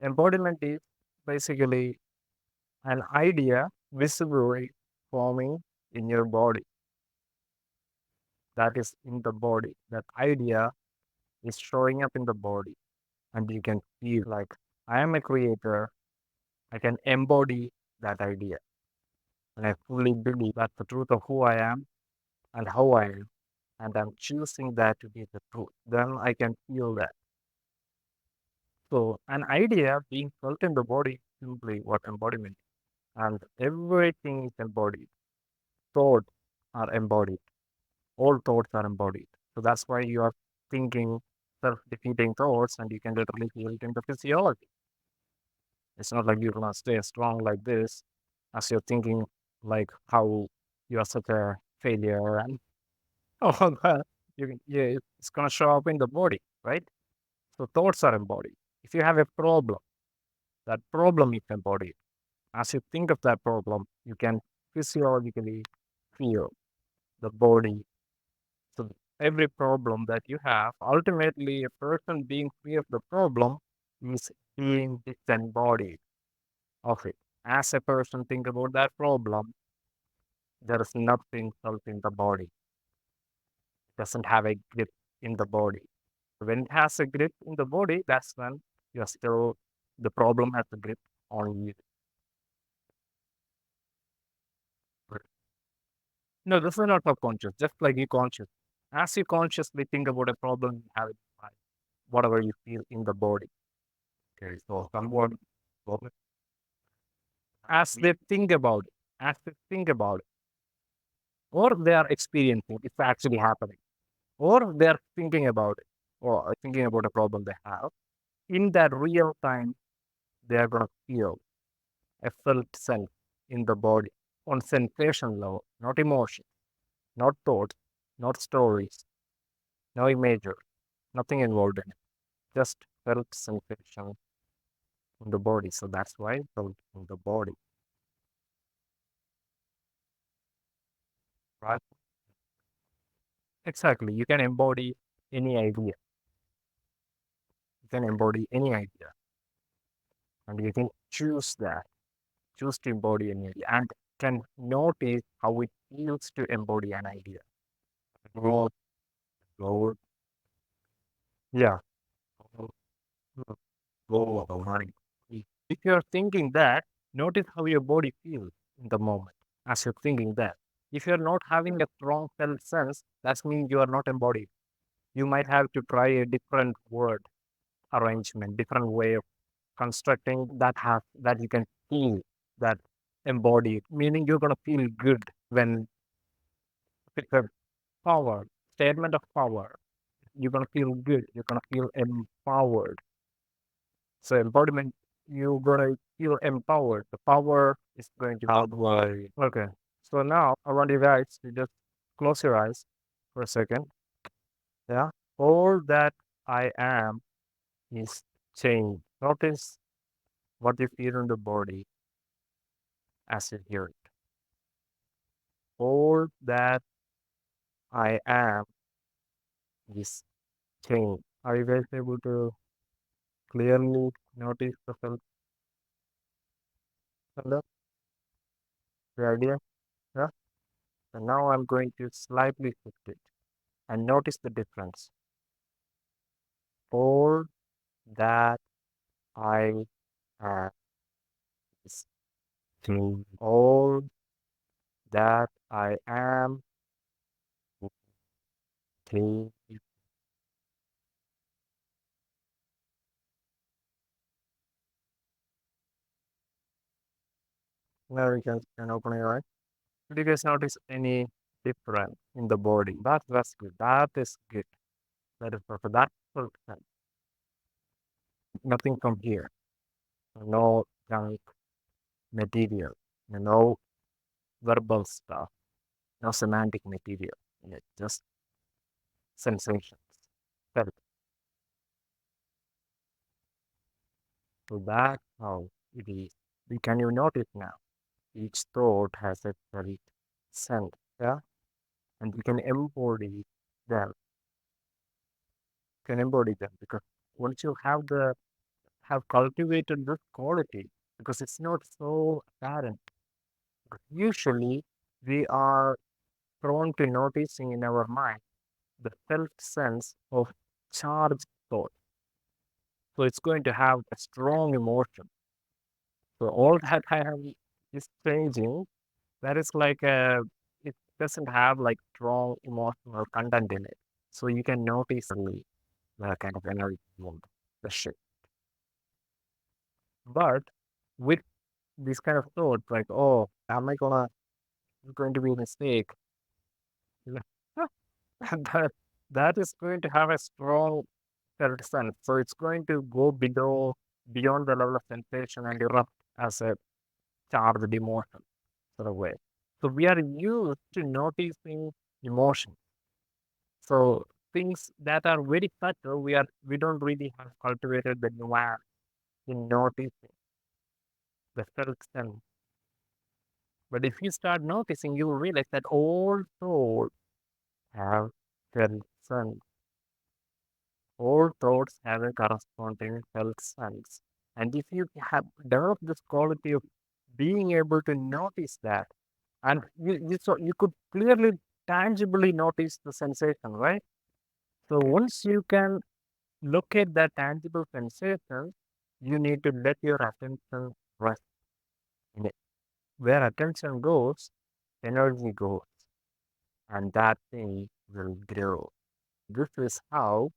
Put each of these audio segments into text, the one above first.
Embodiment is basically an idea visibly forming in your body, that is in the body. That idea is showing up in the body, and you can feel like I am a creator. I can embody that idea, and I fully believe that's the truth of who I am and how I am, and I'm choosing that to be the truth. Then I can feel that. So, an idea being felt in the body is simply what embodiment is. And everything is embodied. Thoughts are embodied. All thoughts are embodied. So that's why you are thinking self-defeating thoughts, and you can literally feel it in the physiology. It's not like you're gonna stay strong like this as you're thinking like how you are such a failure and all that. Yeah, it's gonna show up in the body, right? So thoughts are embodied. If you have a problem, that problem is embodied. As you think of that problem, you can physiologically feel the body. So every problem that you have, ultimately, a person being free of the problem is being disembodied of it. As a person think about that problem, there is nothing felt in the body. It doesn't have a grip in the body. When it has a grip in the body, that's when you're still the problem has a grip on you. No, this is not subconscious, just like you conscious. As you consciously think about a problem, you have it in mind, whatever you feel in the body. Okay, so someone, as they think about it, as they think about it, or they are experiencing, it's actually happening, or they are thinking about it, or thinking about a problem they have, in that real time, they are going to feel a felt sense in the body on sensation level, not emotion, not thoughts, not stories, no imagery, nothing involved in it, just felt sensation in the body. So that's why felt in the body, right? Exactly. You can embody any idea. You can embody any idea, and you can choose that, choose to embody any idea, and can notice how it feels to embody an idea. Growth, growth, yeah, go of the mind. If you're thinking that, notice how your body feels in the moment as you're thinking that. If you're not having a strong felt sense, that means you are not embodied. You might have to try a different word arrangement, different way of constructing that you can feel that embodied, meaning you're gonna feel good when it's a power, statement of power. You're gonna feel good, you're gonna feel empowered. So embodiment, you're gonna feel empowered. The power is going to how do I okay. So now I want you guys to just close your eyes for a second. Yeah. All that I am is change. Notice what you feel in the body as you hear it. All that I am is change. Are you guys able to clearly notice the felt the idea? Yeah. And now I'm going to slightly shift it and notice the difference. All that I am is change. All that I am is change. Now you can open your eyes. Did you guys notice any difference in the body? That's good. That is good. That is perfect. That's perfect. Nothing from here. No junk material. No verbal stuff. No semantic material. Yeah, just sensations. Felt. So that's how it is. Can you notice now? Each thought has a felt sense. Yeah. And you can embody them. You can embody them because once you have cultivated this quality because it's not so apparent. Usually, we are prone to noticing in our mind the felt sense of charged thought. So it's going to have a strong emotion. So all that I have is changing. That is like it doesn't have like strong emotional content in it. So you can notice early the kind of energy mode, the shift. But with this kind of thought, like, oh, am I going to be a mistake? that that is going to have a strong felt sense. So it's going to go beyond the level of sensation and erupt as a charged emotion sort of way. So we are used to noticing emotion. So things that are very subtle, we don't really have cultivated the nuance in noticing the felt sense. But if you start noticing, you will realize that all thoughts have felt sense. All thoughts have a corresponding felt sense. And if you have developed this quality of being able to notice that, and you could clearly, tangibly notice the sensation, right? So once you can locate that tangible sensation, you need to let your attention rest in it. Where attention goes, energy goes, and that thing will grow. This is how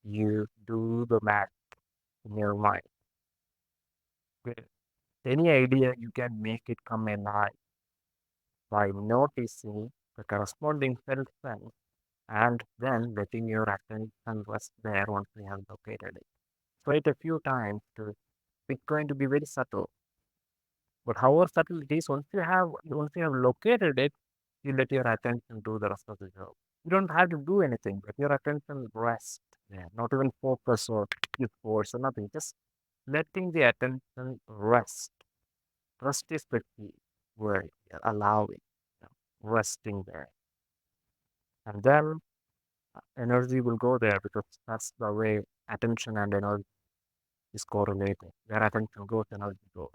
you do the math in your mind. With any idea, you can make it come alive by noticing the corresponding felt sense and then letting your attention rest there once you have located it. Try it a few times to it's going to be very subtle. But however subtle it is, once you have located it, you let your attention do the rest of the job. You don't have to do anything, but your attention rest there. Not even focus or use force or nothing. Just letting the attention rest. Rest is the key word. Allowing, resting there. And then energy will go there because that's the way attention and energy is correlated. Where attention goes, energy goes.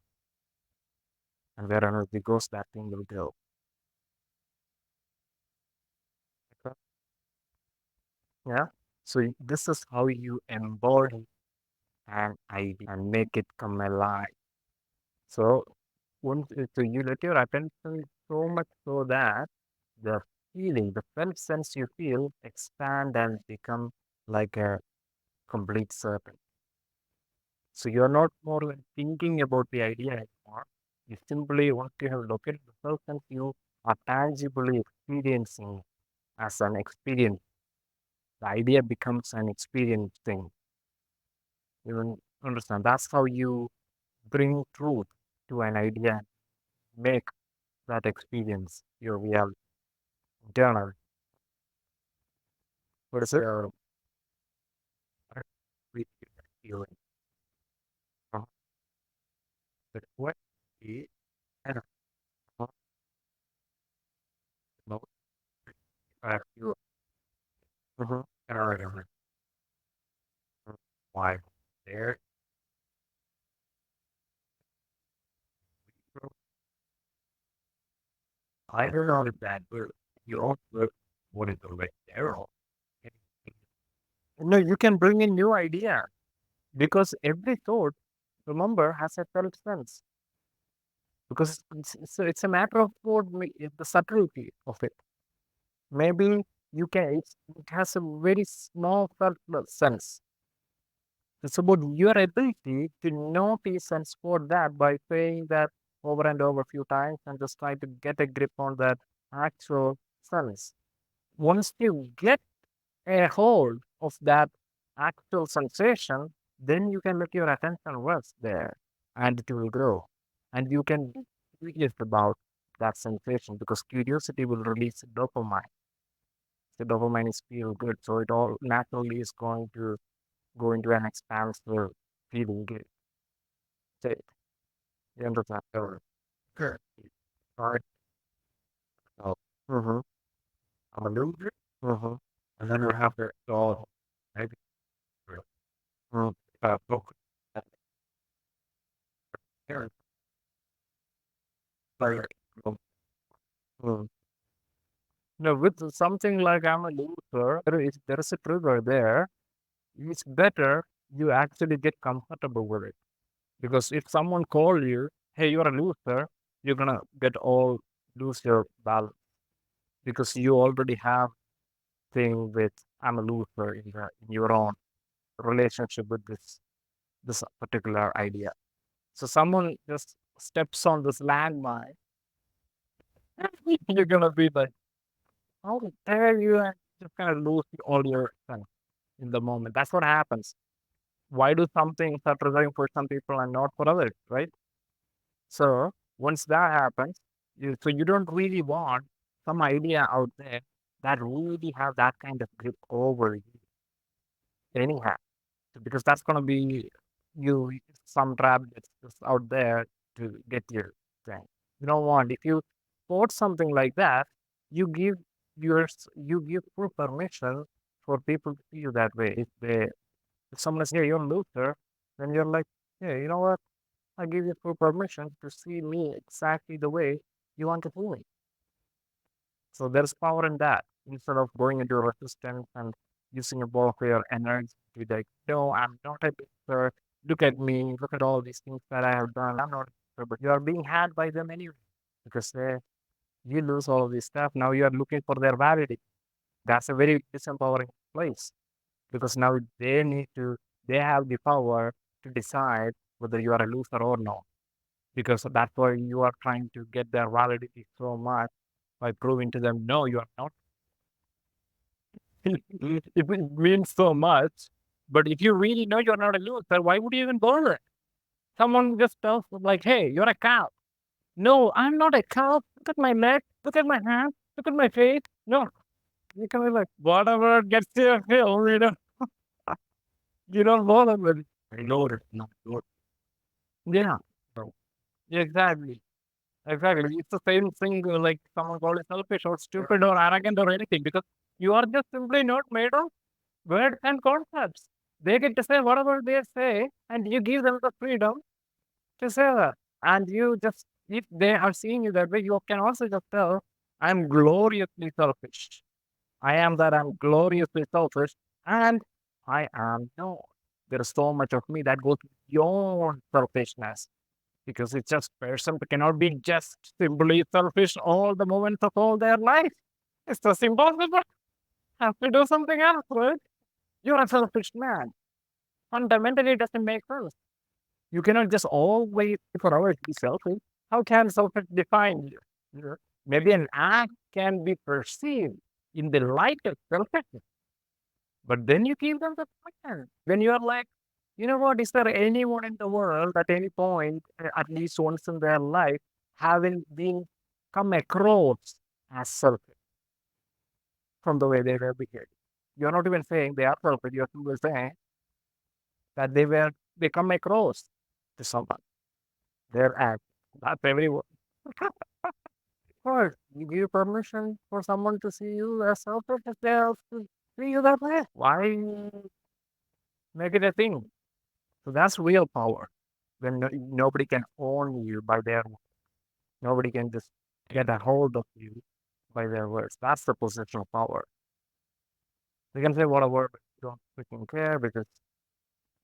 And where energy goes, that thing will go. Okay? Yeah. So this is how you embody an idea and make it come alive. So so you let your attention so much so that the the felt sense you feel expand and become like a complete circle. So you're not more like thinking about the idea anymore. You simply, once you have located the felt sense, you are tangibly experiencing as an experience. The idea becomes an experience thing. Understand? That's how you bring truth to an idea, make that experience your reality, internal. What is it? Feeling. Uh, But what is kind of most you and are different. Why there? I don't know if that, but you also look what is the right arrow. No, you can bring in new idea because every thought, remember, has a felt sense. Because it's a matter of the subtlety of it. Maybe it has a very small felt sense. It's about your ability to notice and spot that by saying that over and over a few times and just try to get a grip on that actual sense. Once you get a hold of that actual sensation, then you can let your attention rest there and it will grow. And you can be curious about that sensation because curiosity will release dopamine. The dopamine is feel good, so it all naturally is going to go into an expansive feeling good state. You understand? Sure. All right. So, mm-hmm. I'm a little bit. Mm-hmm. And then we have to go maybe mm, focus. Like, mm. No, with something like I'm a loser, there is a trigger there. It's better you actually get comfortable with it. Because if someone call you, hey, you're a loser, you're gonna get all lose your balance because you already have thing with I'm a loser in your own relationship with this particular idea. So someone just steps on this landmine, you're gonna be like, how dare you? And just kind of lose all your sense in the moment. That's what happens. Why do some things are triggering for some people and not for others, right? So once that happens, you don't really want some idea out there that really have that kind of grip over you anyhow, because that's gonna be you some trap that's just out there to get your thing. You don't want if you quote something like that, you give you give full permission for people to feel that way. If someone is here, you're a loser, then you're like, yeah, you know what? I give you full permission to see me exactly the way you want to see me. So there's power in that. Instead of going into resistance and using a ball of your energy to be like, no, I'm not a loser. Look at me. Look at all these things that I have done. I'm not a loser, but you are being had by them anyway because you lose all of this stuff. Now you are looking for their validity. That's a very disempowering place because now they have the power to decide whether you are a loser or not because that's why you are trying to get their validity so much by proving to them, no, you are not. If it means so much, but if you really know you're not a loser, why would you even bother? Someone just tells them like, hey, you're a cow. No, I'm not a cow. Look at my neck. Look at my hand. Look at my face. No, you can be like, whatever gets you hill, you don't bother with it. I know it. No, no. Yeah, bro. Exactly. Exactly. It's the same thing like someone called it selfish or stupid or arrogant or anything because you are just simply not made of words and concepts. They get to say whatever they say, and you give them the freedom to say that. And you just, if they are seeing you that way, you can also just tell, I'm gloriously selfish. I am that I'm gloriously selfish, and I am no. There is so much of me that goes beyond selfishness because it's just person cannot be just simply selfish all the moments of all their life. It's just impossible. Have to do something else, right? You're a selfish man. Fundamentally, it doesn't make sense. You cannot just always forever be selfish. How can selfish define you? You Maybe an act can be perceived in the light of selfishness, but then you give them the chance. When you are like, you know what, is there anyone in the world at any point, at least once in their life, having been come across as selfish from the way they were behaving? You're not even saying they are selfish, you're simply saying that they come across to someone, their act. That's everyone. Or you give permission for someone to see you as selfish as they are to see you that way. Why make it a thing? So that's real power. When nobody can own you by their words. Nobody can just get a hold of you by their words. That's the positional power. They can say whatever, but you don't freaking care because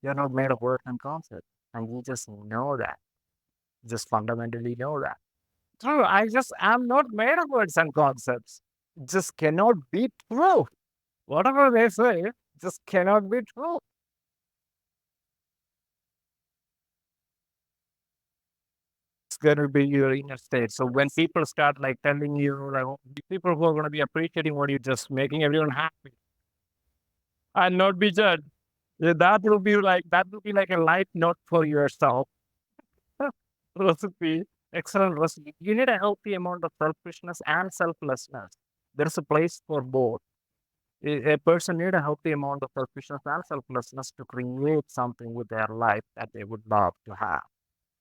you're not made of words and concepts. And you just know that. Just fundamentally know that. True, I just am not made of words and concepts. It just cannot be true. Whatever they say just cannot be true. It's going to be your inner state. So when people start like telling you, like, people who are going to be appreciating what you're just making everyone happy and not be judged. That will be like a light note for yourself. Recipe, excellent recipe. You need a healthy amount of selfishness and selflessness. There's a place for both. A person need a healthy amount of selfishness and selflessness to create something with their life that they would love to have.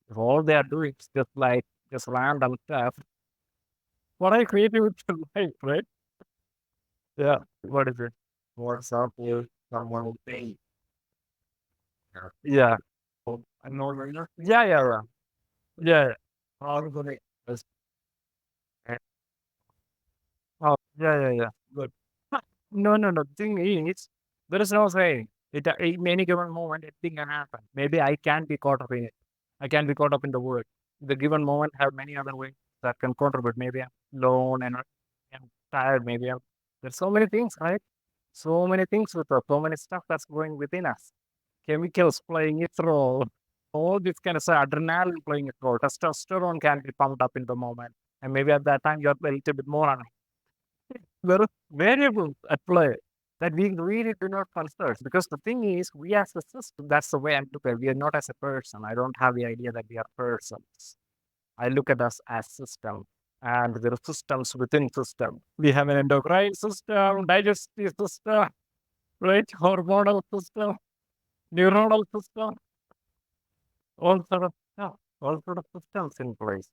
If all they are doing is just random stuff, what are you creating with your life, right? Yeah. What is it? For example, someone will pay. Yeah. I know. Yeah, yeah, yeah. Yeah. Oh, good. Yes. Oh, yeah. Good. No, no, no. Thing is, there is no saying. In any given moment, anything can happen. Maybe I can be caught up in it. I can be caught up in the world. The given moment have many other ways that can contribute. Maybe I'm alone and I'm tired. Maybe there's so many things, right? So many things with us, so many stuff that's going within us. Chemicals playing its role. All this kind of stuff, adrenaline playing its role. Testosterone can be pumped up in the moment. And maybe at that time you're a little bit more on there are variables at play that we really do not consider. Because the thing is, we as a system, that's the way I look at it. We are not as a person. I don't have the idea that we are persons. I look at us as system. And there are systems within system. We have an endocrine system, digestive system, right? Hormonal system, neuronal system, all sort of stuff, all sort of systems in place.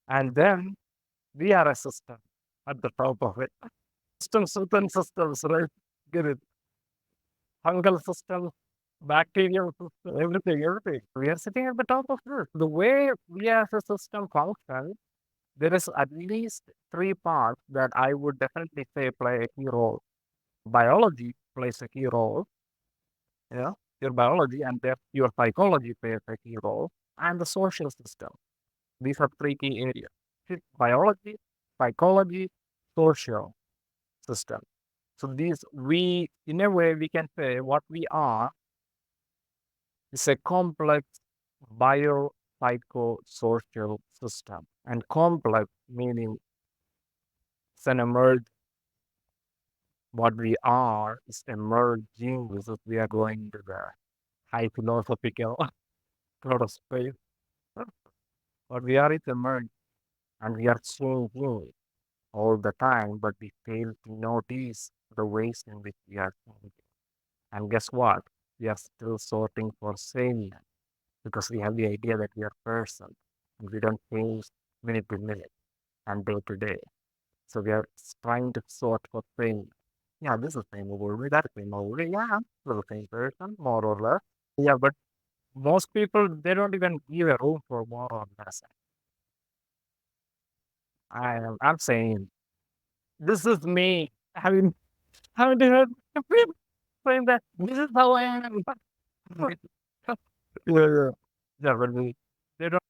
And then we are a system at the top of it. Systems within systems, right? Get it? Fungal system, bacterial system, everything. We are sitting at the top of this. The way we as a system functions, there is at least three parts that I would definitely say play a key role. Biology plays a key role, yeah, your biology, and then your psychology plays a key role, and the social system. These are three key areas. Biology, psychology, social system. So these we, in a way, we can say what we are is a complex biopsychosocial system. And complex meaning it's an emerged, what we are is emerging. This is, we are going to the high philosophical sort of space. What we are is emerging, and we are changing all the time, but we fail to notice the ways in which we are changing. And guess what? We are still sorting for sameness because we have the idea that we are person and we don't change minute to minute and day to day. So we are trying to sort for sameness. Yeah, this is same over me, that's same over me. Yeah, we're the same person, more or less. Yeah, but most people they don't even give a room for more or less. I'm saying this is me. Having heard people saying that this is how I am. Yeah. Yeah, but they don't.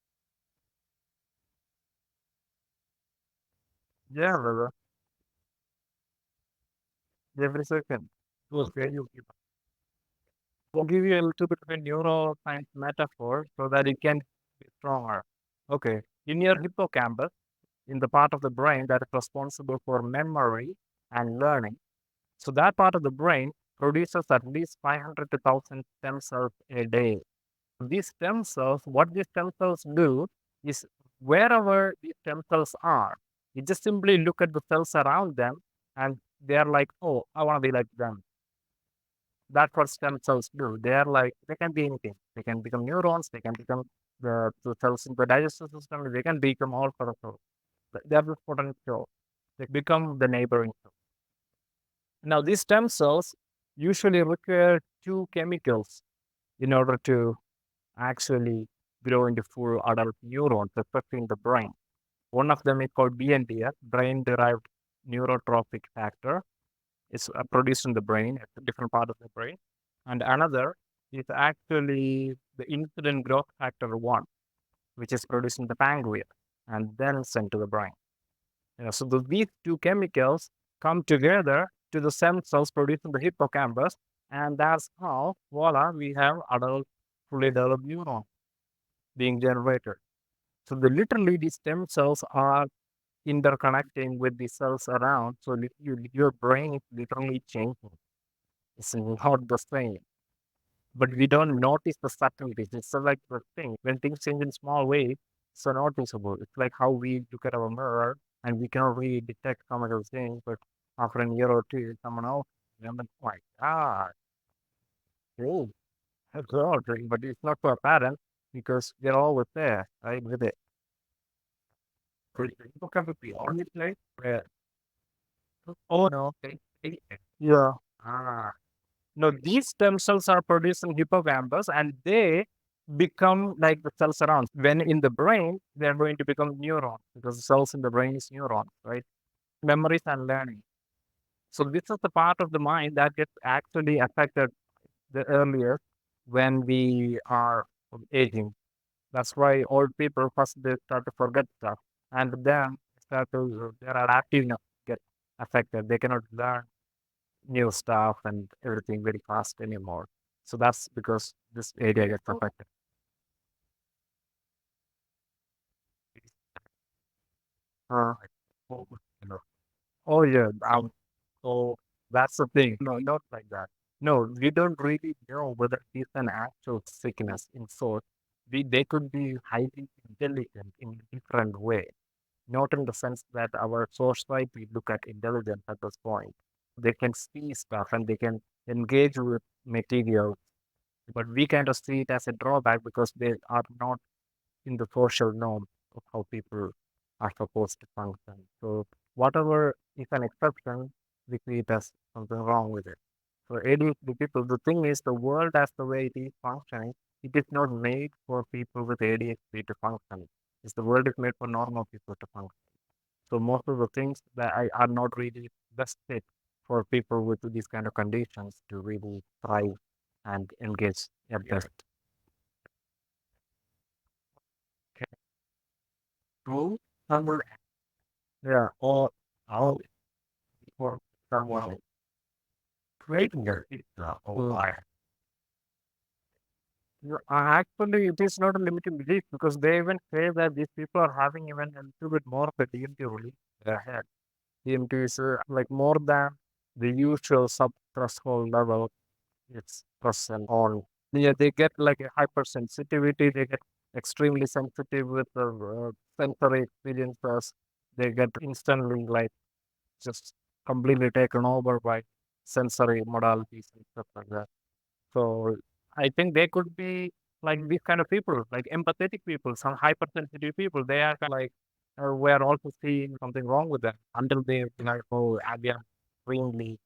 Yeah, brother. Every second. It was great. We'll give you a little bit of a neuroscience metaphor so that it can be stronger. Okay. In your hippocampus, in the part of the brain that is responsible for memory and learning, so that part of the brain produces at least 500 to 1,000 stem cells a day. These stem cells, what these stem cells do is wherever these stem cells are, you just simply look at the cells around them and they're like, oh, I want to be like them. That's what stem cells do. They're like, they can be anything. They can become neurons, they can become the cells in the digestive system, they can become all sort of cells. They have this potential. They become the neighboring cells. Now, these stem cells usually require two chemicals in order to actually grow into full adult neurons, especially in the brain. One of them is called BNDF, brain-derived neurotrophic factor. It's produced in the brain, it's a different part of the brain. And another is actually the insulin growth factor 1, which is produced in the pancreas and then sent to the brain. So these two chemicals come together to the stem cells produced in the hippocampus, and that's how, voila, we have adult fully developed neurons being generated. So literally these stem cells are interconnecting with the cells around. So your brain is literally changing. It's not the same. But we don't notice the subtleties. It's so like the thing. When things change in small ways, it's so noticeable. It's like how we look at our mirror and we cannot really detect some of those things, but after a year or two, someone else, and then, oh my God, hey, that's all great. But it's not for a parent because they're always there, right, with it. For people can be on the place where, oh no, yeah. Ah. No, these stem cells are produced in hippocampus and they become like the cells around. When in the brain, they're going to become neurons because the cells in the brain is neurons, right? Memories and learning. So this is the part of the mind that gets actually affected the earlier when we are aging. That's why old people first they start to forget stuff, and then start to their adaptiveness get affected. They cannot learn new stuff and everything very fast anymore. So that's because this area gets affected. Uh, oh, oh yeah, so that's the thing. No, not like that. No, we don't really know whether it's an actual sickness in sort. They could be highly intelligent in a different way. Not in the sense that our society look at intelligence at this point. They can see stuff and they can engage with material, but we kind of see it as a drawback because they are not in the social norm of how people are supposed to function. So whatever is an exception, we see it as something wrong with it. So ADHD people, the thing is the world as the way it is functioning, it is not made for people with ADHD to function. It's the world is made for normal people to function. So most of the things that are not really best fit for people with these kind of conditions to really thrive and engage at best. Okay. True. Number, yeah, or all for someone creating their pizza or life. Actually, it is not a limiting belief because they even say that these people are having even a little bit more of the DMT release in their head. DMT is like more than the usual sub threshold level it's present on. Yeah, they get like a hypersensitivity. They get extremely sensitive with the sensory experiences. They get instantly like just completely taken over by sensory modalities and stuff like that. So I think they could be like these kind of people, like empathetic people, some hypersensitive people. They are kind of like we are also seeing something wrong with them until they like, oh, they are extremely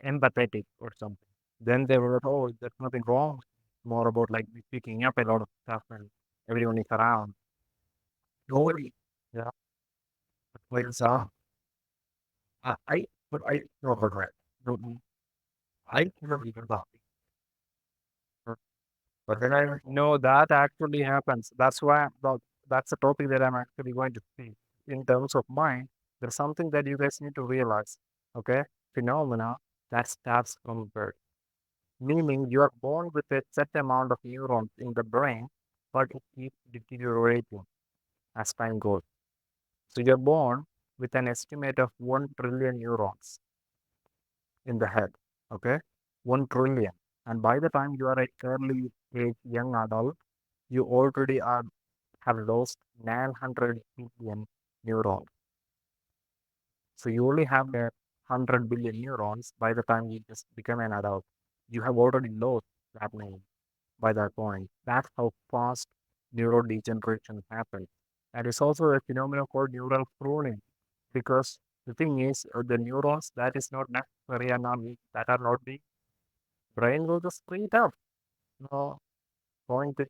empathetic or something. Then they were, oh, there's nothing wrong. More about like picking up a lot of stuff and everyone is around. Nobody. Yeah. Like, but I don't regret. No, I never even thought. But then I no, that actually happens. That's a topic that I'm actually going to speak. In terms of mind, there's something that you guys need to realize. Okay, phenomena that starts from birth. Meaning you are born with a set amount of neurons in the brain, but it keeps deteriorating as time goes. So you're born with an estimate of 1 trillion neurons in the head. Okay, 1 trillion. And by the time you are a early age young adult, you already are have lost 900 billion neurons. So you only have 100 billion neurons by the time you just become an adult. You have already lost that many by that point. That's how fast neurodegeneration happens. And it's also a phenomenon called neural pruning because the thing is, the neurons that is not necessary and that are not being brain will just split up. No point to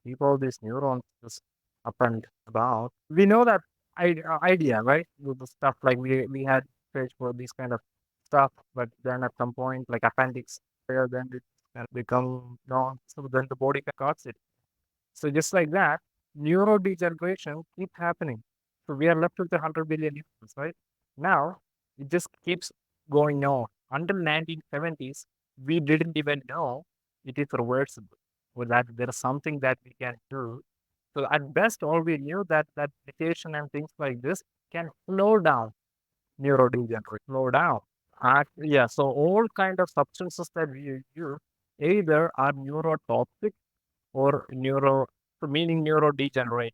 keep all these neurons just up and about. We know that idea, right? With the stuff like we had search for these kind of stuff, but then at some point, like appendix, where then it can become non, so then the body cuts it. So just like that, neurodegeneration keeps happening. So we are left with 100 billion neurons, right? Now it just keeps going on. Until 1970s, we didn't even know it is reversible, or that there is something that we can do. So at best, all we knew that meditation and things like this can slow down neurodegeneration, slow down. Yeah, so all kind of substances that we use either are neurotoxic or so meaning neurodegenerate.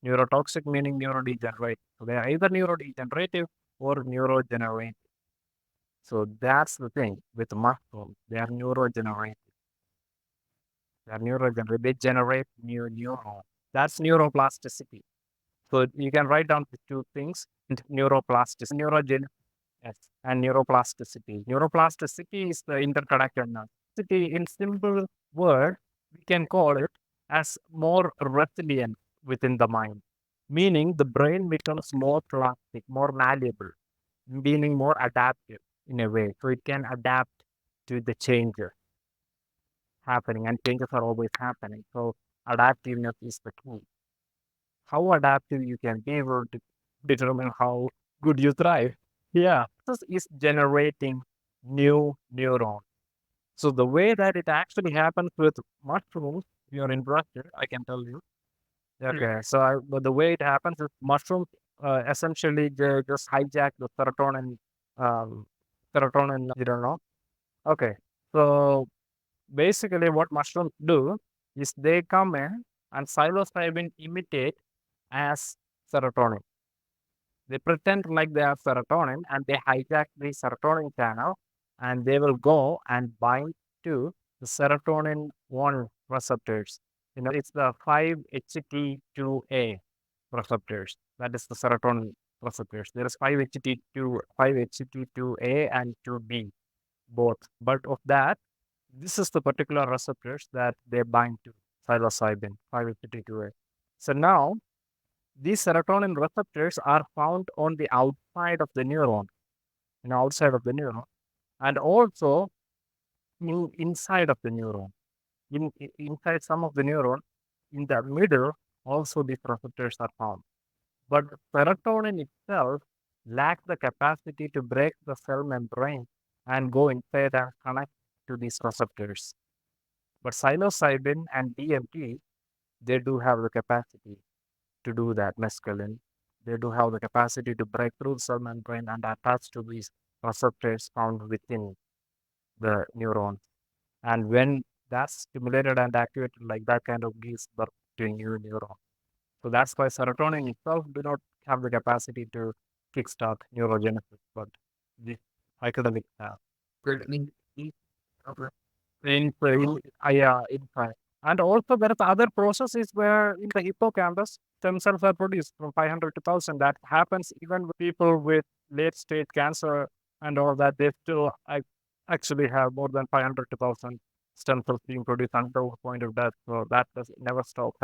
Neurotoxic meaning neurodegenerate. So they are either neurodegenerative or neurogenerative. So that's the thing with mushrooms. They are neurogenerative. They are neurogenerative. They generate new neurons. That's neuroplasticity. So you can write down the two things: neuroplasticity, neurogen, yes, and neuroplasticity. Neuroplasticity is the interconnectedness. In simple word, we can call it as more resilient within the mind, meaning the brain becomes more plastic, more malleable, meaning more adaptive in a way. So it can adapt to the changes happening, and changes are always happening. So adaptiveness is the key. How adaptive you can be able to determine how good you thrive. Yeah, this is generating new neurons. So the way that it actually happens with mushrooms, if you're interested, I can tell you. Okay, so but the way it happens is mushrooms essentially just hijack the um, serotonin. You don't know. Okay, so basically, what mushrooms do is they come in and psilocybin imitate as serotonin. They pretend like they have serotonin and they hijack the serotonin channel and they will go and bind to the serotonin 1 receptors. It's the 5-HT2A receptors. That is the serotonin receptors. There is 5-HT2A and 2B both. But of that, this is the particular receptors that they bind to psilocybin 5-HT2A. So now these serotonin receptors are found on the outside of the neuron, outside of the neuron, and also inside of the neuron. Inside some of the neuron, in the middle, also these receptors are found. But serotonin itself lacks the capacity to break the cell membrane and go inside and connect to these receptors. But psilocybin and DMT, they do have the capacity to do that, mescaline. They do have the capacity to break through the cell membrane and attach to these receptors found within the neurons. And when that's stimulated and activated, like that kind of gives birth to a new neuron. So that's why serotonin itself do not have the capacity to kickstart neurogenesis, but the psychedelics have. Good. Okay. In fact. And also there is other processes where in the hippocampus, stem cells are produced from 500 to 1000. That happens even with people with late stage cancer and all that. They still actually have more than 500 to 1000 stem cells being produced until the point of death. So that does never stop.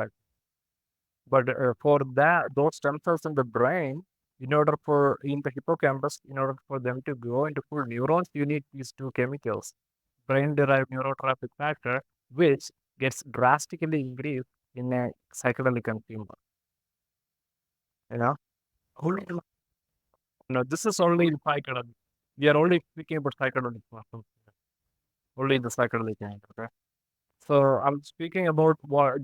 But for that, those stem cells in the brain, in order for in the hippocampus, in order for them to grow into full neurons, you need these two chemicals, brain-derived neurotrophic factor, which gets drastically increased in a psychedelic consumer. You know, only no, this is only in psychedelic. We are only speaking about psychedelic mushrooms, only in the psychedelic kind. Okay, so I'm speaking about what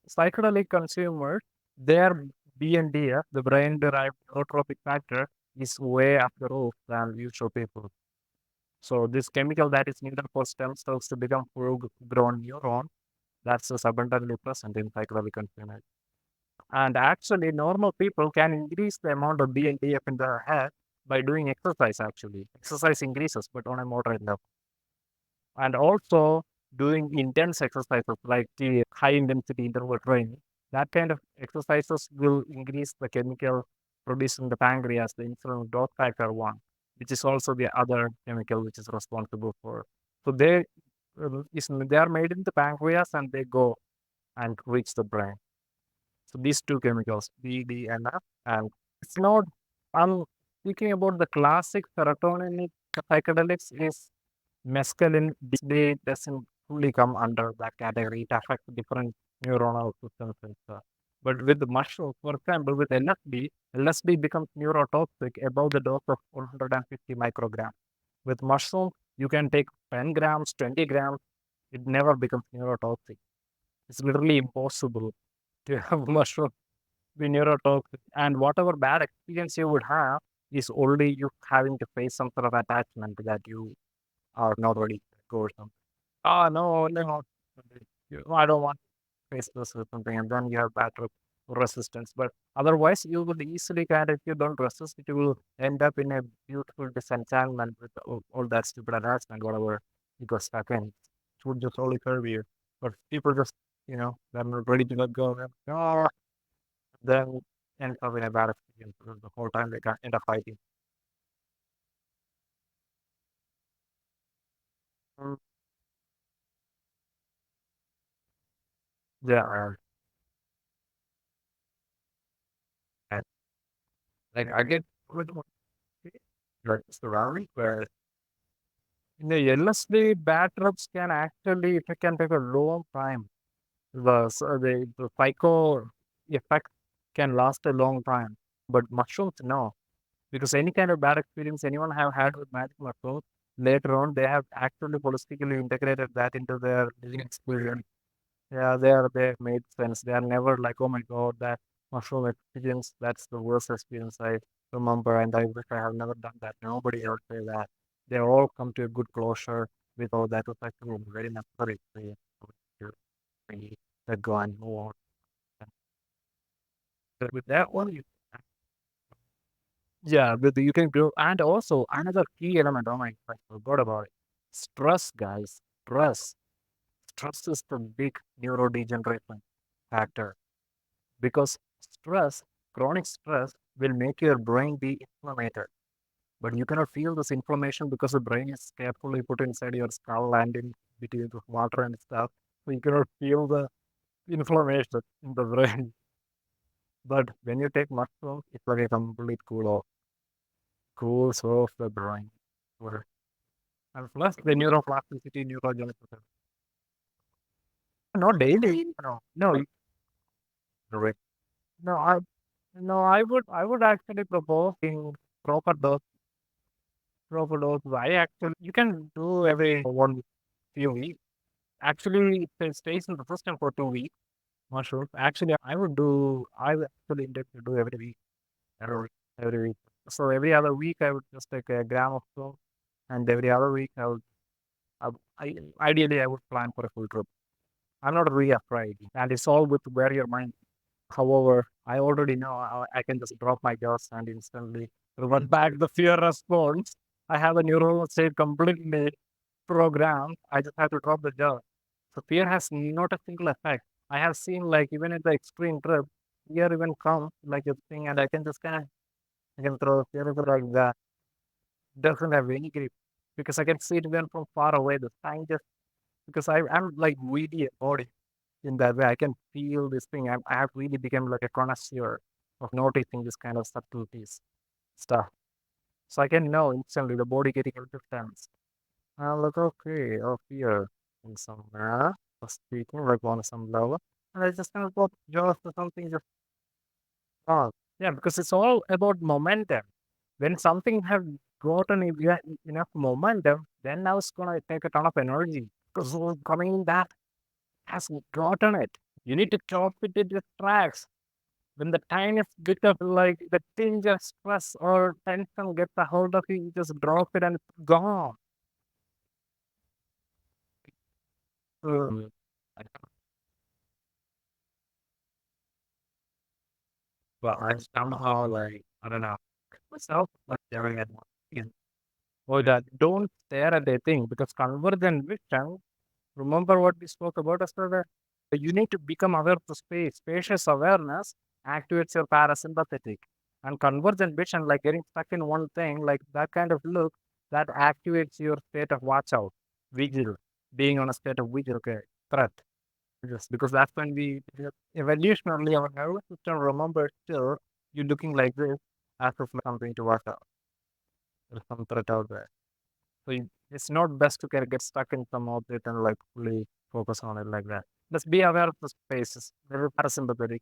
psychedelic consumers, their BNDF, the brain-derived neurotrophic factor, is way up the roof than usual people. So this chemical that is needed for stem cells to become full-grown neuron, that's just abundantly present in psychedelic consumers. And actually, normal people can increase the amount of BNDF in their head by doing exercise. Actually, exercise increases, but on a moderate level. And also doing intense exercises like the high intensity interval training. That kind of exercises will increase the chemical produced in the pancreas, the insulin growth factor 1, which is also the other chemical which is responsible for. So they are made in the pancreas and they go and reach the brain. So these two chemicals, BDNF, and it's not. I'm speaking about the classic serotonin psychedelics is mescaline doesn't fully come under that category. It affects different neuronal systems and stuff. But with the mushroom, for example, with LSD becomes neurotoxic above the dose of 150 micrograms. With mushroom, you can take 10 grams, 20 grams, it never becomes neurotoxic. It's literally impossible to have mushroom be neurotoxic. And whatever bad experience you would have is only you having to face some sort of attachment that you are not ready to go or something. Oh, no, no, I don't want to face this or something. And then you have bad resistance. But otherwise, you will easily kind of, if you don't resist, it will end up in a beautiful disenchantment with all that stupid attachment, whatever you got stuck in. It would just only curve you. But people just, they're not ready to let go. Oh, then end up in a bad experience because the whole time they can end up fighting. Mm. Yeah, and like I get with my like surrounding where in the LSD bad trips can actually it can take a long time. The psycho effect can last a long time, but mushrooms no, because any kind of bad experience anyone have had with magic mushrooms later on they have actually holistically integrated that into their living experience. Yeah, they made sense. They are never like, oh my God, that mushroom experience, that's the worst experience I remember, and I wish I have never done that. Nobody ever say that. They all come to a good closure with, oh, that was actually very necessary to really let go and move on. But with that one, yeah, with you can grow. And also another key element, oh my God, I forgot about it. Stress, guys. Stress. Stress is the big neurodegeneration factor because stress, chronic stress, will make your brain be inflamed. But you cannot feel this inflammation because the brain is carefully put inside your skull and in between the water and stuff. So you cannot feel the inflammation in the brain. But when you take mushrooms, it's like a complete cools off the brain. Where- And plus the neuroplasticity, neurogenesis. Not daily. No, no, correct. No, I would actually propose in proper dose, proper dose. I actually, you can do every one few weeks. Actually, it stays in the system for 2 weeks. Mushrooms. Actually, I would actually intend to do every week, every, every week. So every other week, I would just take a gram of salt, and every other week, ideally, I would plan for a full trip. I'm not really afraid, and it's all with where your mind. However, I already know I can just drop my jaws and instantly revert back the fear response. I have a neural state completely programmed. I just have to drop the jaw. So fear has not a single effect. I have seen like even at the extreme trip, fear even comes like a thing, and I can just kind of I can throw fear over like that. Doesn't have any grip because I can see it even from far away. The sign just because I'm like really embodied in that way. I can feel this thing. I have really become like a connoisseur of noticing this kind of subtleties stuff. So I can know instantly the body getting into tense. I'm like, okay, oh, fear in somewhere, speaking like on some level. And I just kind of got just or something just on. Yeah, because it's all about momentum. When something have gotten enough momentum, then now it's gonna take a ton of energy. Because coming that has gotten it. You need to chop it into tracks. When the tiniest bit of like the tinge of stress or tension gets a hold of you, you just drop it and it's gone. I But I somehow like I don't know myself like staring at one thing. Or that don't stare at the thing because convergent vision. Remember what we spoke about yesterday? You need to become aware of the space. Spacious awareness activates your parasympathetic. And convergent vision, like getting stuck in one thing, like that kind of look, that activates your state of watch out, vigil, being on a state of vigil, okay, threat. Yes, because that's when evolutionarily our nervous system remembers still you looking like this as of something to watch out. There's some threat out there. So it's not best to kind of get stuck in some object and like fully focus on it like that. Let's be aware of the spaces. Very parasympathetic.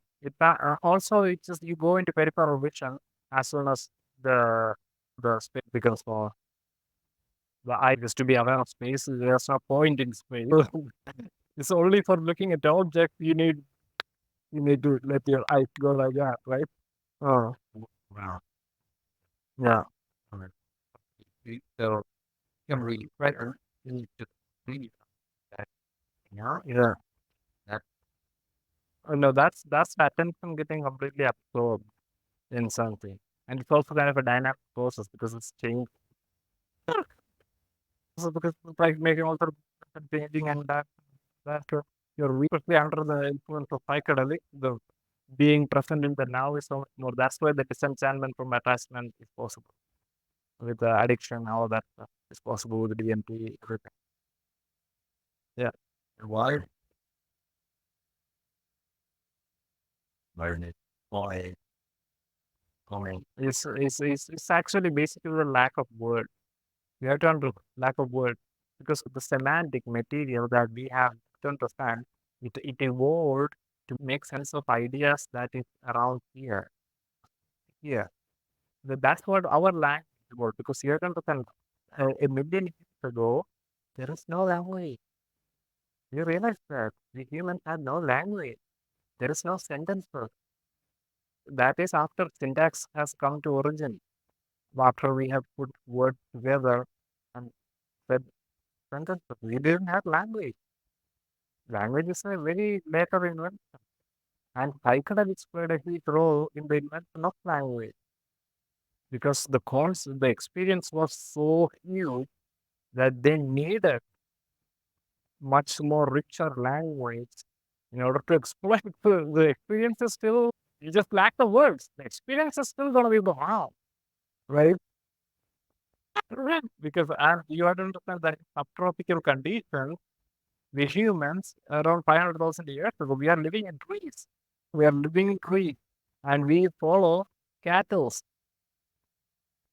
Also it just you go into peripheral vision as soon as the the space becomes small. The eye is to be aware of space. There's no point in space. It's only for looking at objects you need to let your eyes go like that, right? Oh, wow. Yeah. I mean, so you can really better. You need to really that, yeah. That, oh, no, that's attention getting completely absorbed in something. And it's also kind of a dynamic process because it's changing. Also because it's like making all sort of changing and that you're especially under the influence of psychedelic, the being present in the now is so much more. That's why the disenchantment from attachment is possible. With the addiction, all that stuff is possible with the DMT, everything. Yeah. Why? learning, boy, coming. It's actually basically the lack of word. We have to lack of word because the semantic material that we have to understand, it evolved to make sense of ideas that is around here. Here. That's what our language is about because you have to understand a million years ago, there is no language. You realize that the humans had no language. There is no sentences. That is after syntax has come to origin. After we have put words together and said sentences, we didn't have language. Language is a very later invention. And psychedelics played a huge role in the invention of language because the experience was so huge that they needed much more richer language in order to explain the experience is still, you just lack the words. The experience is still going to be the wow, right? Right. Because you have to understand that in subtropical conditions, we humans, around 500,000 years ago, we are living in trees. We are living in trees and we follow cattle.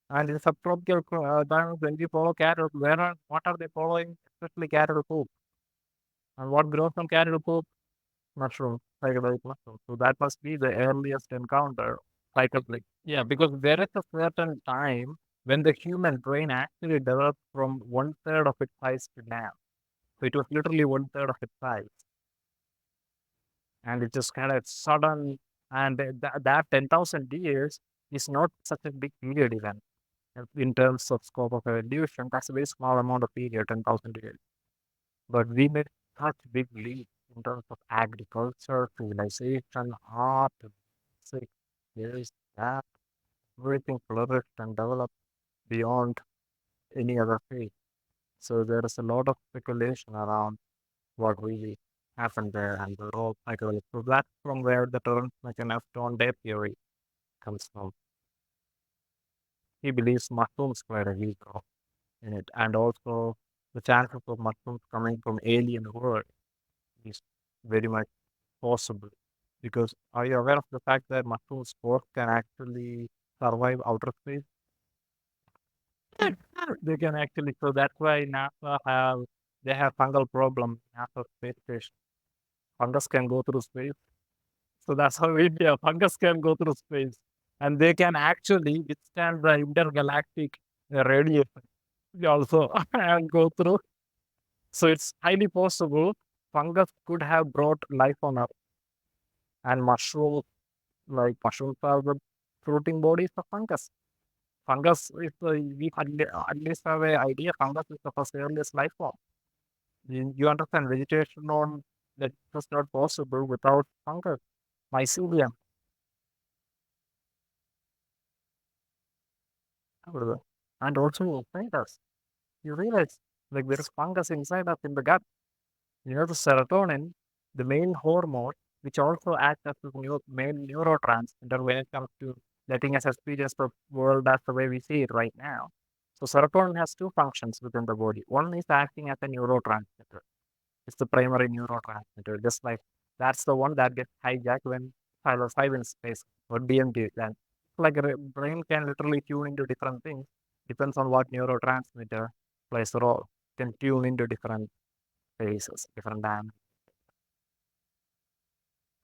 And in subtropical environments, when we follow cattle, what are they following? Especially cattle poop. And what grows from cattle poop? Mushroom, psychedelic mushroom. So that must be the earliest encounter, psychedelic. Yeah, because there is a certain time when the human brain actually developed from one third of its size to now. So it was literally one third of its size. And it just kind of sudden, and that 10,000 years is not such a big period even. In terms of scope of evolution, that's a very small amount of period, 10,000 years. But we made such big leaps in terms of agriculture, civilization, art, music, this, that, everything flourished and developed beyond any other field. So there is a lot of speculation around what really happened there and the role psychedelics. So that's from where the term like an F-tone day theory comes from. He believes mushrooms played a huge role in it, and also the chances of mushrooms coming from alien world is very much possible. Because are you aware of the fact that mushroom spores can actually survive outer space? They can actually, so that's why they have fungal problem in NASA space station. Fungus can go through space. So that's how India, fungus can go through space. And they can actually withstand the intergalactic radiation also and go through. So it's highly possible fungus could have brought life on Earth. And mushrooms are the fruiting bodies of fungus. Fungus is we at least have an idea. Fungus is the first earliest life form. You understand vegetation on that was not possible without fungus. Mycelium. And also inside us. You realize like there is fungus inside us in the gut. You know the serotonin, the main hormone, which also acts as the main neurotransmitter when it comes to letting us experience the world as the way we see it right now. So serotonin has two functions within the body. One is acting as a neurotransmitter. It's the primary neurotransmitter. Just like that's the one that gets hijacked when psilocybin space or DMT. Then like a brain can literally tune into different things. Depends on what neurotransmitter plays a role. Can tune into different phases, different dimensions.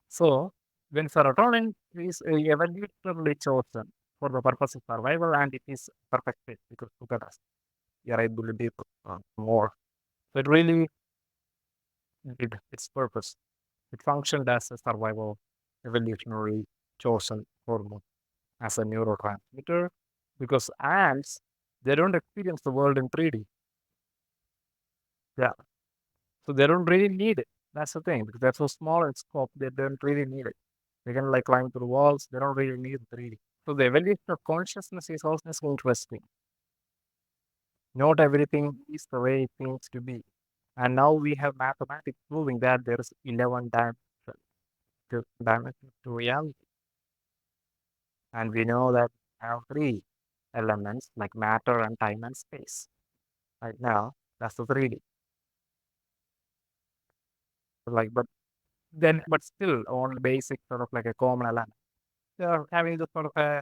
So, when serotonin is evolutionarily chosen for the purpose of survival and it is perfect fit because look at us, your ability to more. So, it really did its purpose. It functioned as a survival, evolutionary chosen hormone as a neurotransmitter because ants, they don't experience the world in 3D. Yeah. So, they don't really need it. That's the thing because they're so small in scope, they don't really need it. They can like climb through walls. They don't really need 3D. So the evolution of consciousness is also interesting. Not everything is the way it seems to be. And now we have mathematics proving that there is 11 dimensions to reality. And we know that we have three elements like matter and time and space. Right now, that's the 3D. Like, but then, but still on basic sort of like a common alignment. They are having this sort of a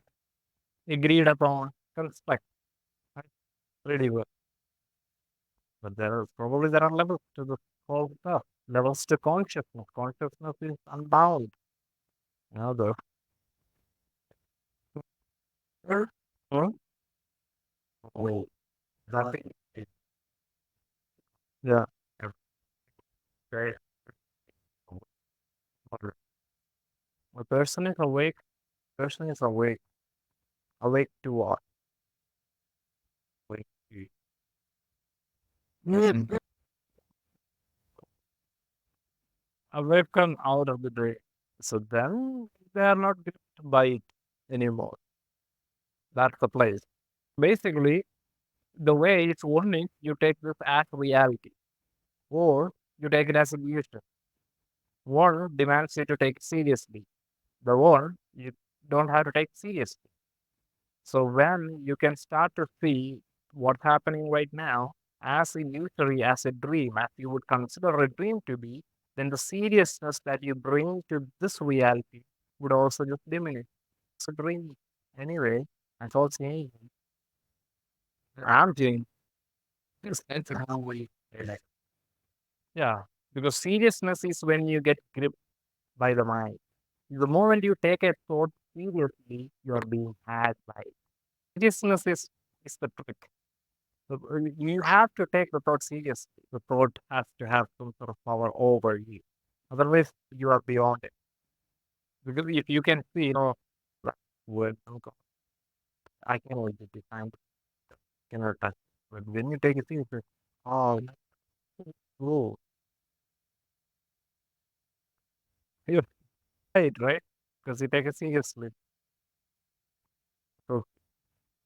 agreed upon construct. Right? Really good. But there are levels to the whole stuff. Levels to consciousness. Consciousness is unbound. The Hmm? Wait, nothing. Yeah. Very. A person is awake. Person is awake. Awake to what? Awake to. Mm. Awaken out of the dream. So then they are not gripped by it anymore. That's the place. Basically, the way it's warning, you take this as reality, or you take it as a illusion. One demands you to take it seriously. The one you don't have to take seriously. So when you can start to see what's happening right now as illusory as a dream, as you would consider a dream to be, then the seriousness that you bring to this reality would also just diminish. It's a dream. Anyway, I thought saying I'm doing this and how we like. Yeah, because seriousness is when you get gripped by the mind. The moment you take a thought seriously, you're being had by it. Seriousness is the trick. You have to take the thought seriously. The thought has to have some sort of power over you. Otherwise, you are beyond it. Because if you can see, like, word, oh God, I can only define, cannot touch. But when you take it seriously, oh, oh, you're right? Because you take it seriously. So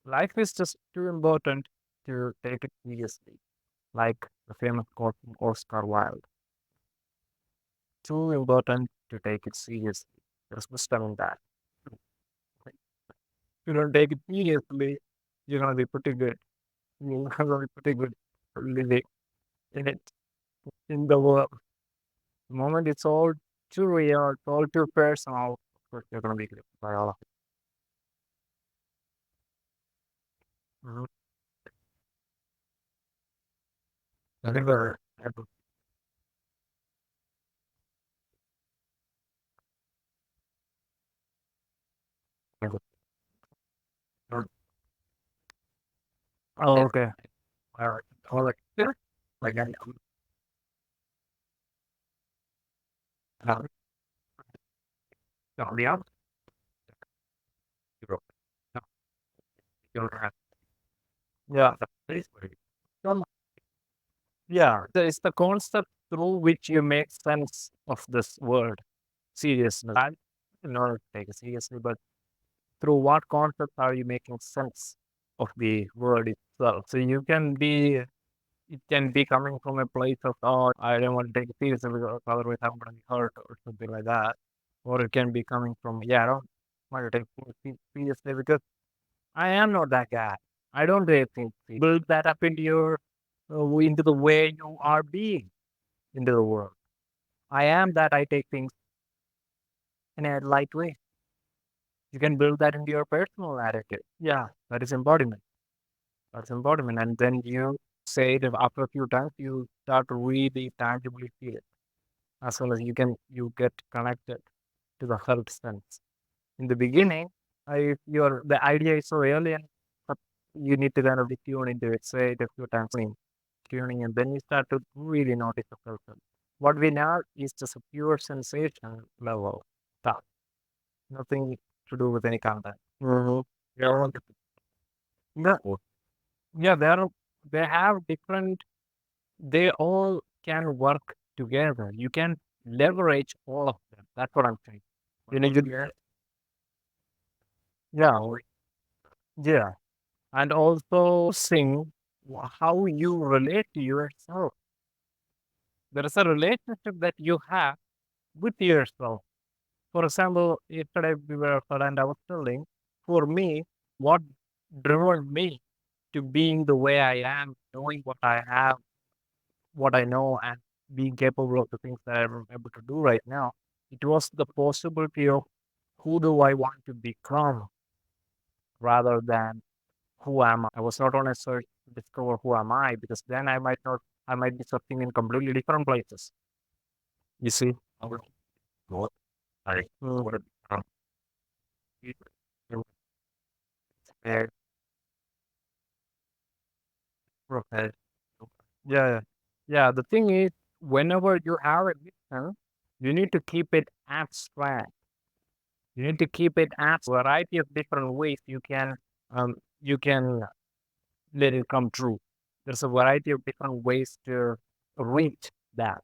life is just too important to take it seriously. Like the famous quote from Oscar Wilde, too important to take it seriously. There's wisdom in that. If you don't take it seriously, you're gonna be pretty good. You're gonna be pretty good living in it, in the world. The moment it's all too real, it's all too personal, of course you're gonna be good by all of it. Mhm. Never, ever, never. Never. Oh, okay. All right. All right. Yeah. Like uh, the other, you no, you don't have. Yeah. That is very. Yeah, it's the concept through which you make sense of this word seriousness. I not take it seriously, but through what concept are you making sense of the word itself? So you can be, it can be coming from a place of, oh, I don't want to take it seriously because otherwise I'm going to be hurt or something like that. Or it can be coming from, yeah, I don't want to take things seriously because I am not that guy. I don't take things seriously. Build that up into the way you are being into the world. I am that I take things in a light way. You can build that into your personal attitude. Yeah, that is embodiment. That's embodiment. And then you say it after a few times, you start to really tangibly feel it. As well as you get connected to the health sense. In the beginning, the idea is so alien, but you need to kind of be tuned into it, say it a few times, tuning, and then you start to really notice the health sense. What we know is just a pure sensation level stuff. Nothing to do with any content. Mm-hmm. Yeah, no. Yeah, they have different. They all can work together. You can leverage all of them. That's what I'm saying. Yeah, yeah, and also seeing how you relate to yourself. There is a relationship that you have with yourself. For example, yesterday we were and I was telling, for me, what driven me to being the way I am, knowing what I have, what I know, and being capable of the things that I'm able to do right now. It was the possibility of who do I want to become rather than who am I. I was not on a search to discover who am I because then I might not, I might be searching in completely different places. You see? I would go, what it- uh, profession. Yeah, yeah. Yeah, the thing is, whenever you have a vision, you need to keep it abstract. You need to keep it abstract. Variety of different ways um you can let it come true. There's a variety of different ways to reach that.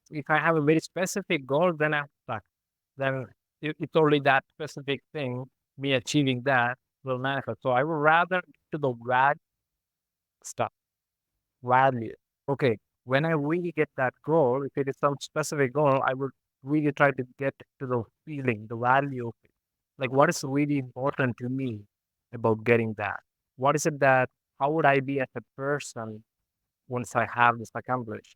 If I have a very specific goal, then I'm stuck. Then it's only that specific thing, me achieving that will manifest. So I would rather get to the stuff, value. Okay, when I really get that goal, if it is some specific goal, I would really try to get to the feeling, the value of it. Like, what is really important to me about getting that? What is it that, how would I be as a person once I have this accomplished?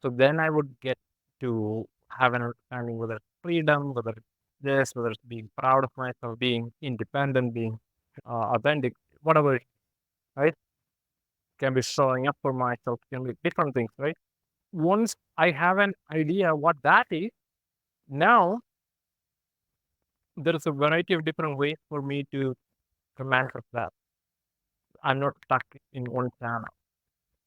So then I would get to have an understanding whether it's freedom, whether it's this, whether it's being proud of myself, being independent, being authentic, whatever, right? Can be showing up for myself, can be different things, right? Once I have an idea what that is, now there is a variety of different ways for me to manifest that. I'm not stuck in one channel.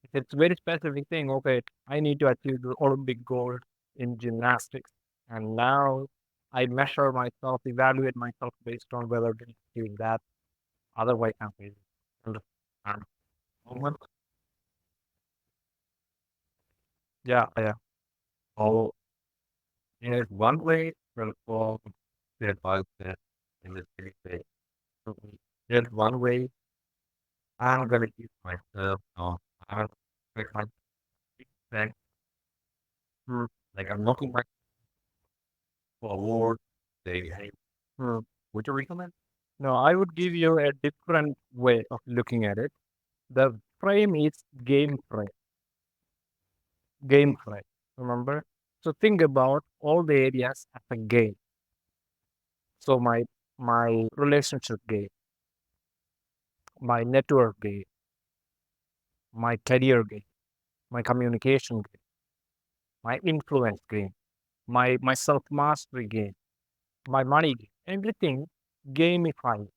If it's very specific thing, okay, I need to achieve the Olympic gold in gymnastics. And now I measure myself, evaluate myself based on whether to achieve that. Otherwise, I'm failing. Understand? Moment. Yeah, yeah. Oh, there's one way will fall the advice in the city state. There's one way I'm gonna keep myself on. I'm gonna my back through like I'm looking back forward. They hey, hmm, would you recommend? No, I would give you a different way of looking at it. The frame is game frame. Game frame. Remember? So think about all the areas as a game. So my relationship game, my network game, my career game, my communication game, my influence game, my self mastery game, my money game, everything gamified.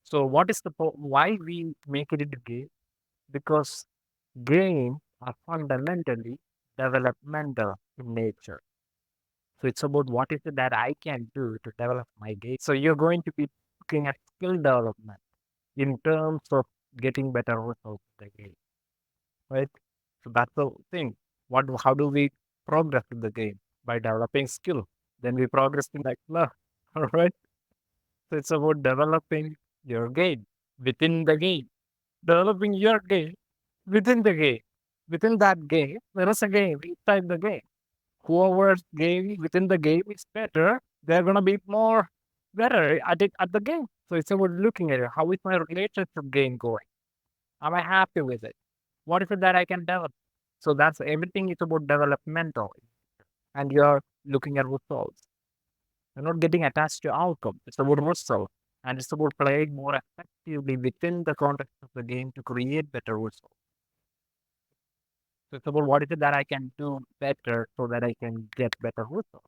So what is why we make it into game? Because games are fundamentally developmental in nature. So it's about what is it that I can do to develop my game. So you're going to be looking at skill development in terms of getting better results in the game, right? So that's the thing. How do we progress in the game? By developing skill. Then we progress in like love. All right. So it's about developing your game within the game. Developing your game within the game. Within that game, there is a game inside the game. Whoever's game within the game is better, they're gonna be more better at it at the game. So it's about looking at it. How is my relationship game going? Am I happy with it? What is it that I can develop? So that's everything is about developmental, and you're looking at results. You're not getting attached to outcome. It's about result, and it's about playing more effectively within the context of the game to create better results. So it's about what is it that I can do better so that I can get better results.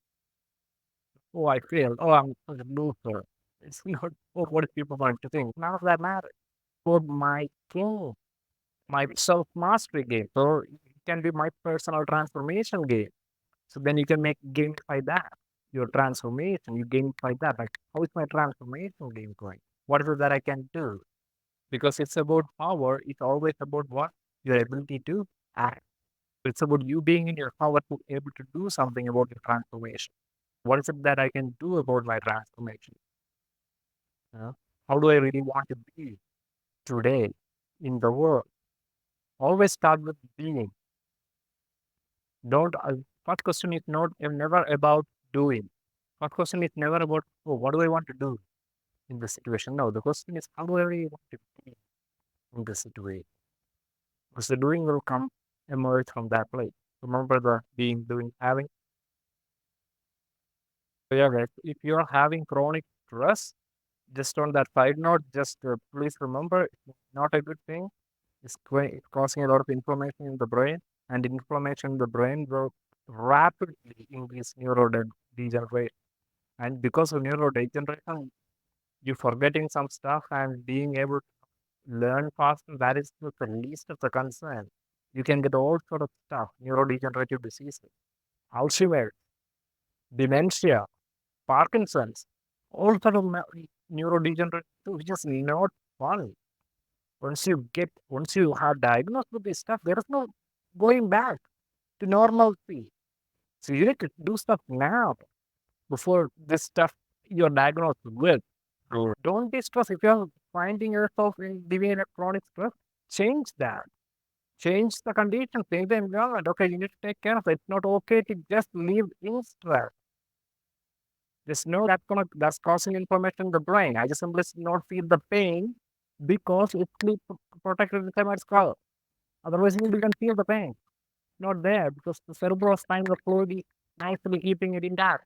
Oh, I failed. Oh, I'm such a loser. It's not, oh, what is people going to think? None of that matters. For my game, my self mastery game. So it can be my personal transformation game. So then you can make gamify that. Your transformation, you gamify that. Like, how is my transformation game going? What is it that I can do? Because it's about power. It's always about what? Your ability to act. It's about you being in your power to able to do something about your transformation. What is it that I can do about my transformation? Uh, how do I really want to be today in the world? Always start with being. Don't. First question is not never about doing. First question is never about oh, what do I want to do in this situation. No, the question is how do I really want to be in this situation? Because the doing will come emerge from that place. Remember the being, doing, having. So yeah, guys, if you're having chronic stress, just on that side note, just please remember, it's not a good thing. It's causing a lot of inflammation in the brain, and inflammation in the brain will rapidly increase neurodegeneration. And because of neurodegeneration, you're forgetting some stuff and being able to learn faster. That is the least of the concern. You can get all sort of stuff, neurodegenerative diseases, Alzheimer's, dementia, Parkinson's, all sort of neurodegenerative, which is not fun. Once you have diagnosed with this stuff, there is no going back to normalcy. So you need to do stuff now before this stuff you're diagnosed with. Don't be stressed if you're finding yourself in living in a chronic stress. Change that. Change the condition. Change the environment. Okay, you need to take care of it. It's not okay to just live in stress. Just know that's causing inflammation in the brain. I just simply not feel the pain because it's sleep protected inside my skull. Otherwise, you can feel the pain. Not there because the cerebrospinal fluid is nicely keeping it intact.